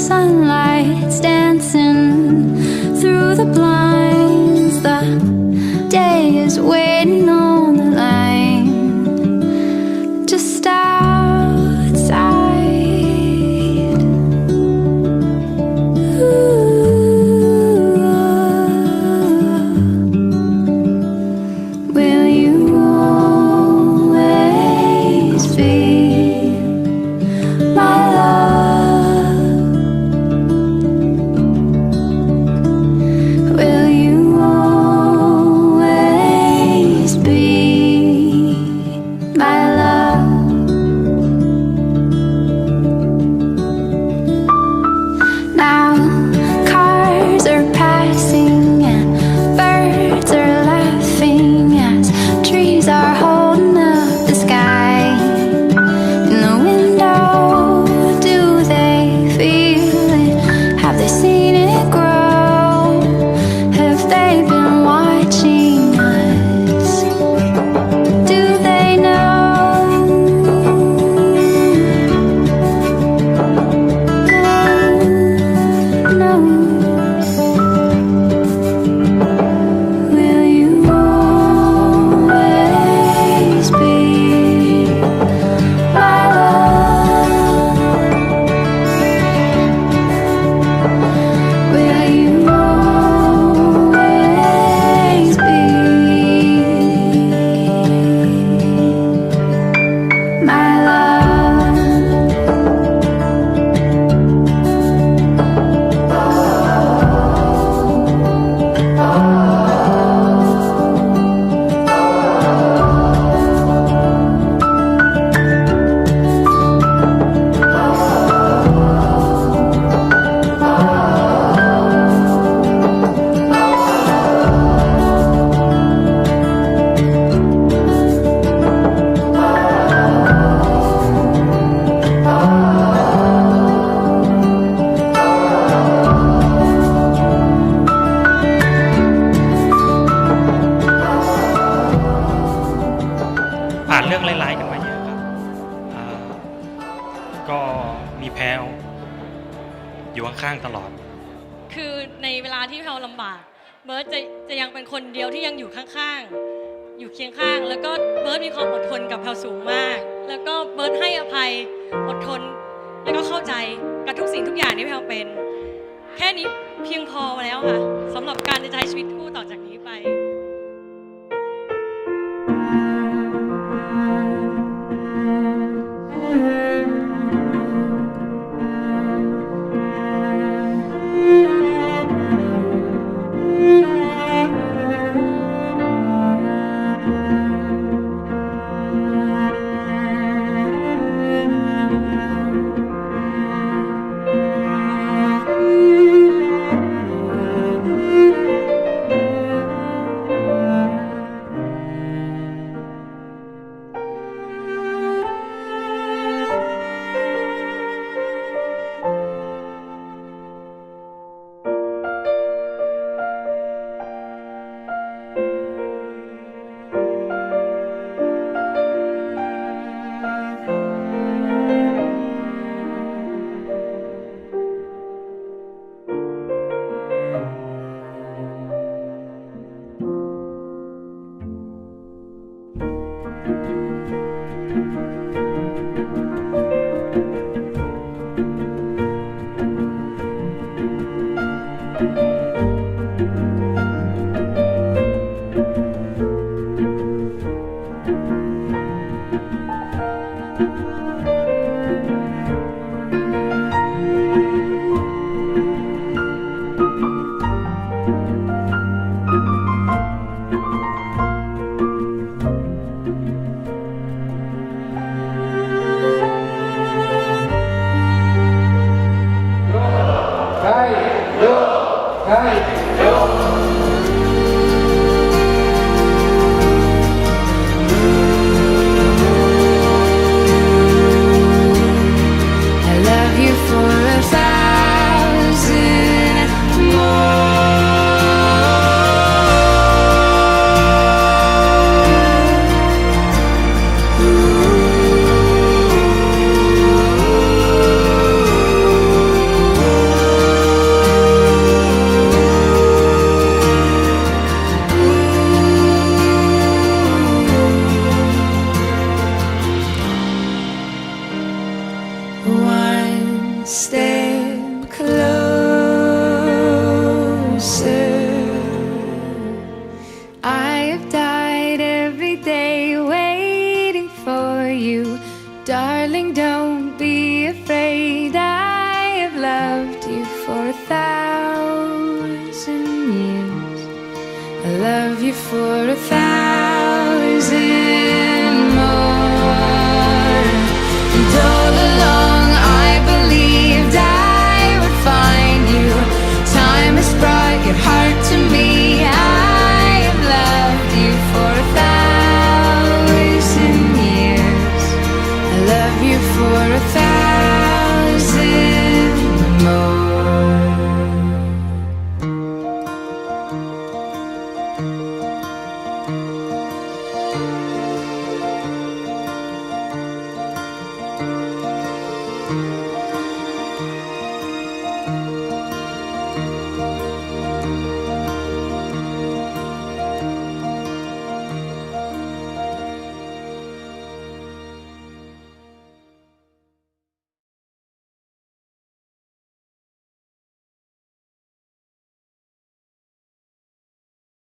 sunlight's dancing through the blinds. The day is waiting on the line just outside. Will you always be my love? Will you always be my love? Now cars are passing and birds are laughing as trees are holding up the sky. In the window, do they feel it? Have they seen it grow? Have they been watching us? Do they know? No. Will you always be my love? Will you always be my love?ผ่านเรื่องร้ายๆกันมาเยอะครับอ่าก็มีแพรวอยู่ข้างๆตลอด คือในเวลาที่เราลำบากเบิร์ตจะยังเป็นคนเดียวที่ยังอยู่ข้างๆอยู่เคียงข้างแล้วก็เบิร์ตมีความอดทนกับเราสูงมากแล้วก็เบิร์ตให้อภัยอดทนแล้วก็เข้าใจกับทุกสิ่งทุกอย่างที่เราเป็นแค่นี้เพียงพอแล้วค่ะสำหรับการใช้ชีวิตคู่ต่อจากนี้ไป I have died every day waiting for you. Darling, don't be afraid. I have loved you for 1,000 years. I love you for 1,000